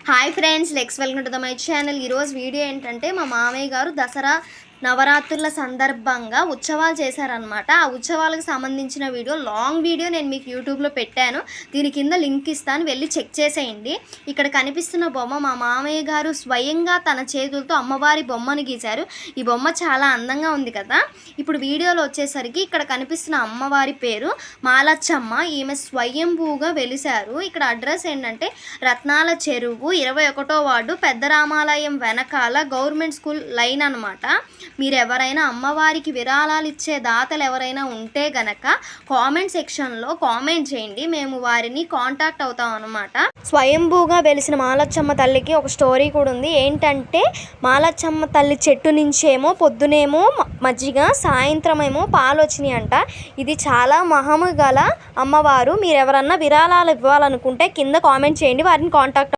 Hi friends, welcome to my channel. ఈరోజు video ఏంటంటే మా మామయ్య గారు దసరా నవరాత్రుల సందర్భంగా ఉత్సవాలు చేశారనమాట. ఆ ఉత్సవాలకు సంబంధించిన లాంగ్ వీడియో నేను మీకు యూట్యూబ్లో పెట్టాను. దీని కింద లింక్ ఇస్తాను, వెళ్ళి చెక్ చేసేయండి. ఇక్కడ కనిపిస్తున్న బొమ్మ మా మామయ్య గారు స్వయంగా తన చేతులతో అమ్మవారి బొమ్మను గీశారు. ఈ బొమ్మ చాలా అందంగా ఉంది కదా. ఇప్పుడు వీడియోలో వచ్చేసరికి ఇక్కడ కనిపిస్తున్న అమ్మవారి పేరు మాలచ్చమ్మ. ఈమె స్వయంభూగా వెలిశారు. ఇక్కడ అడ్రస్ ఏంటంటే రత్నాల చెరువు 21వ వార్డు పెద్ద రామాలయం వెనకాల గవర్నమెంట్ స్కూల్ లైన్ అనమాట. మీరు ఎవరైనా అమ్మవారికి విరాళాలు ఇచ్చే దాతలు ఎవరైనా ఉంటే గనక కామెంట్ సెక్షన్లో కామెంట్ చేయండి, మేము వారిని కాంటాక్ట్ అవుతాం అనమాట. స్వయంభూగా వెలిసిన మాలచ్చమ్మ తల్లికి ఒక స్టోరీ కూడా ఉంది. ఏంటంటే మాలచ్చమ్మ తల్లి చెట్టు నుంచేమో పొద్దునేమో మజ్జిగ, సాయంత్రం ఏమో పాలు వచ్చినాయి అంట. ఇది చాలా మహము గల అమ్మవారు. మీరు ఎవరన్నా విరాళాలు ఇవ్వాలనుకుంటే కింద కామెంట్ చేయండి, వారిని కాంటాక్ట్